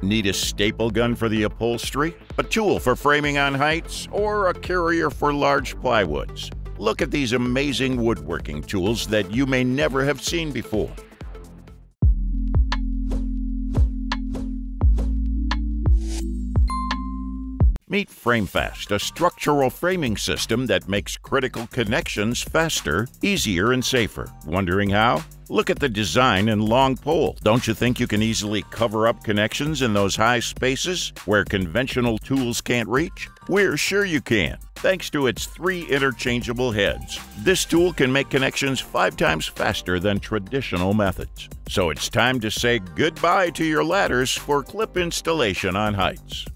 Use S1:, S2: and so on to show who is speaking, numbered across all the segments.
S1: Need a staple gun for the upholstery, a tool for framing on heights, or a carrier for large plywoods? Look at these amazing woodworking tools that you may never have seen before. Meet FRAMEFAST, a structural framing system that makes critical connections faster, easier, and safer. Wondering how? Look at the design and long pole. Don't you think you can easily cover up connections in those high spaces where conventional tools can't reach? We're sure you can, thanks to its 3 interchangeable heads. This tool can make connections 5 times faster than traditional methods. So it's time to say goodbye to your ladders for clip installation on heights.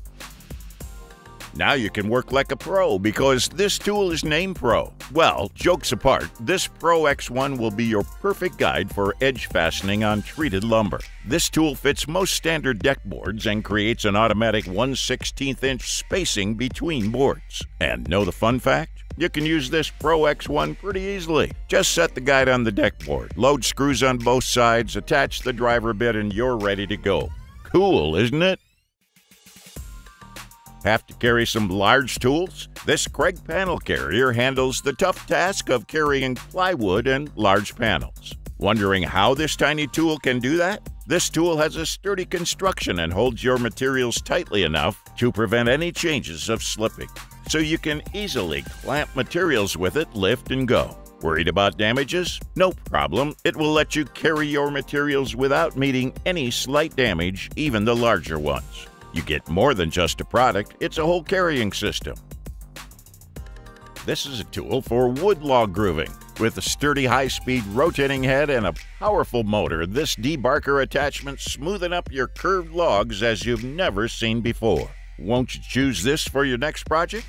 S1: Now you can work like a pro because this tool is named Pro. Well, jokes apart, this Pro X1 will be your perfect guide for edge fastening on treated lumber. This tool fits most standard deck boards and creates an automatic 1/16" spacing between boards. And know the fun fact? You can use this Pro X1 pretty easily. Just set the guide on the deck board, load screws on both sides, attach the driver bit, and you're ready to go. Cool, isn't it? Have to carry some large tools? This KREG panel carrier handles the tough task of carrying plywood and large panels. Wondering how this tiny tool can do that? This tool has a sturdy construction and holds your materials tightly enough to prevent any changes of slipping. So you can easily clamp materials with it, lift, and go. Worried about damages? No problem. It will let you carry your materials without meeting any slight damage, even the larger ones. You get more than just a product, it's a whole carrying system. This is a tool for wood log grooving. With a sturdy high-speed rotating head and a powerful motor, this debarker attachment smoothing up your curved logs as you've never seen before. Won't you choose this for your next project?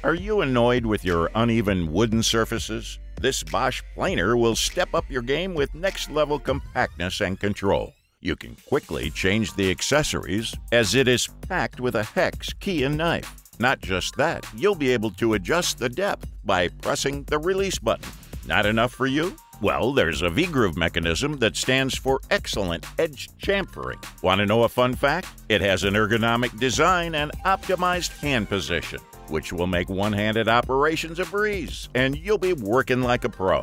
S1: Are you annoyed with your uneven wooden surfaces? This BOSCH planer will step up your game with next-level compactness and control. You can quickly change the accessories as it is packed with a hex, key, and knife. Not just that, you'll be able to adjust the depth by pressing the release button. Not enough for you? Well, there's a V-groove mechanism that stands for excellent edge chamfering. Want to know a fun fact? It has an ergonomic design and optimized hand position, which will make one-handed operations a breeze, and you'll be working like a pro.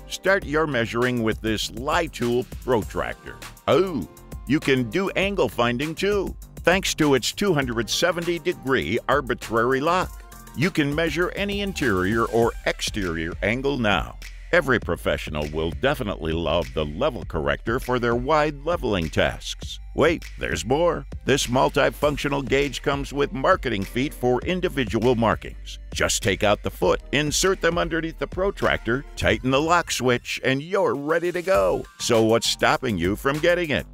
S1: Start your measuring with this Lie Tool Protractor. Oh, you can do angle finding too, thanks to its 270-degree arbitrary lock. You can measure any interior or exterior angle now. Every professional will definitely love the level corrector for their wide leveling tasks. Wait, there's more. This multifunctional gauge comes with marketing feet for individual markings. Just take out the foot, insert them underneath the protractor, tighten the lock switch, and you're ready to go. So what's stopping you from getting it?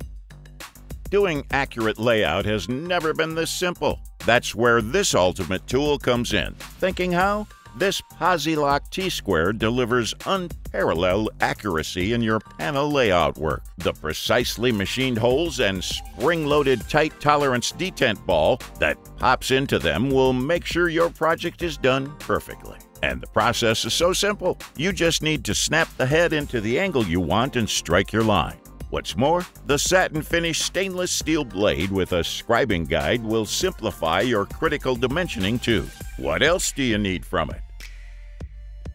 S1: Doing accurate layout has never been this simple. That's where this ultimate tool comes in. Thinking how? This POSI-LOCK T-square delivers unparalleled accuracy in your panel layout work. The precisely machined holes and spring-loaded tight tolerance detent ball that pops into them will make sure your project is done perfectly. And the process is so simple. You just need to snap the head into the angle you want and strike your line. What's more, the satin-finished stainless steel blade with a scribing guide will simplify your critical dimensioning too. What else do you need from it?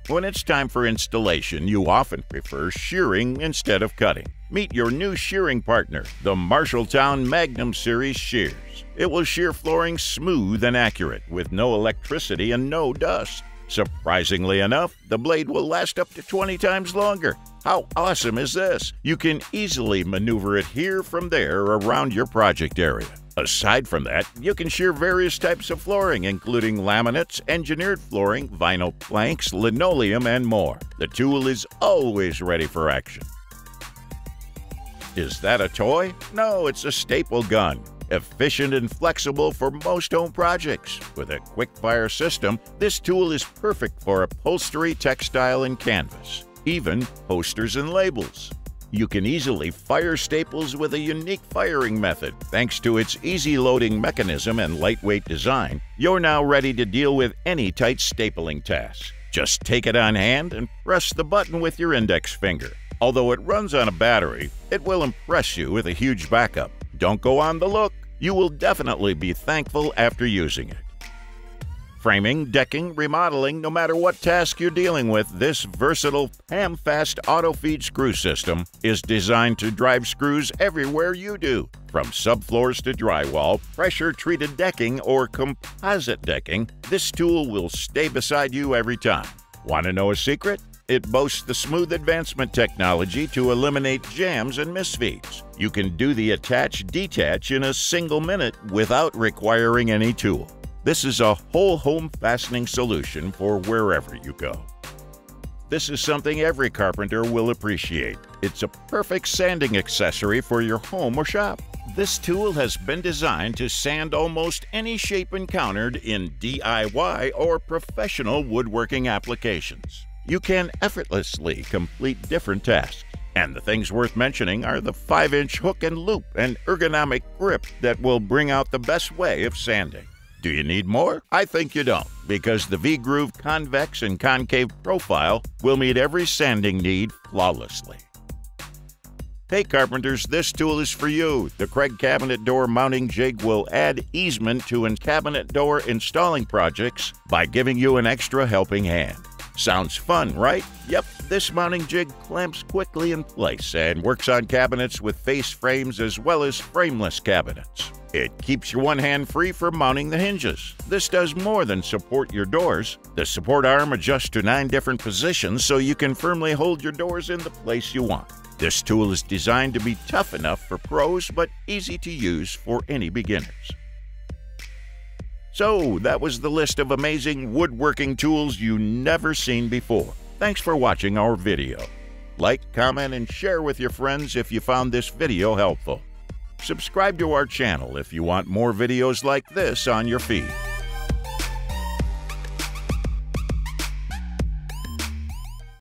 S1: When it's time for installation, you often prefer shearing instead of cutting. Meet your new shearing partner, the Marshalltown Magnum Series Shears. It will shear flooring smooth and accurate with no electricity and no dust. Surprisingly enough, the blade will last up to 20 times longer. How awesome is this? You can easily maneuver it here from there around your project area. Aside from that, you can shear various types of flooring, including laminates, engineered flooring, vinyl planks, linoleum, and more. The tool is always ready for action. Is that a toy? No, it's a staple gun. Efficient and flexible for most home projects. With a quick-fire system, this tool is perfect for upholstery, textile, and canvas, even posters and labels. You can easily fire staples with a unique firing method. Thanks to its easy loading mechanism and lightweight design, you're now ready to deal with any tight stapling task. Just take it on hand and press the button with your index finger. Although it runs on a battery, it will impress you with a huge backup. Don't go on the look. You will definitely be thankful after using it. Framing, decking, remodeling, no matter what task you're dealing with, this versatile PAMFAST AUTOFEED screw system is designed to drive screws everywhere you do. From subfloors to drywall, pressure-treated decking, or composite decking, this tool will stay beside you every time. Want to know a secret? It boasts the smooth advancement technology to eliminate jams and misfeeds. You can do the attach-detach in a single minute without requiring any tool. This is a whole home fastening solution for wherever you go. This is something every carpenter will appreciate. It's a perfect sanding accessory for your home or shop. This tool has been designed to sand almost any shape encountered in DIY or professional woodworking applications. You can effortlessly complete different tasks. And the things worth mentioning are the 5-inch hook and loop and ergonomic grip that will bring out the best way of sanding. Do you need more? I think you don't, because the V-Groove convex and concave profile will meet every sanding need flawlessly. Hey carpenters, this tool is for you. The KREG cabinet door mounting jig will add easement to cabinet door installing projects by giving you an extra helping hand. Sounds fun, right? Yep, this mounting jig clamps quickly in place and works on cabinets with face frames as well as frameless cabinets. It keeps your one hand free for mounting the hinges. This does more than support your doors. The support arm adjusts to 9 different positions so you can firmly hold your doors in the place you want. This tool is designed to be tough enough for pros but easy to use for any beginners. So, that was the list of amazing woodworking tools you never seen before. Thanks for watching our video. Like, comment, and share with your friends if you found this video helpful. Subscribe to our channel if you want more videos like this on your feed.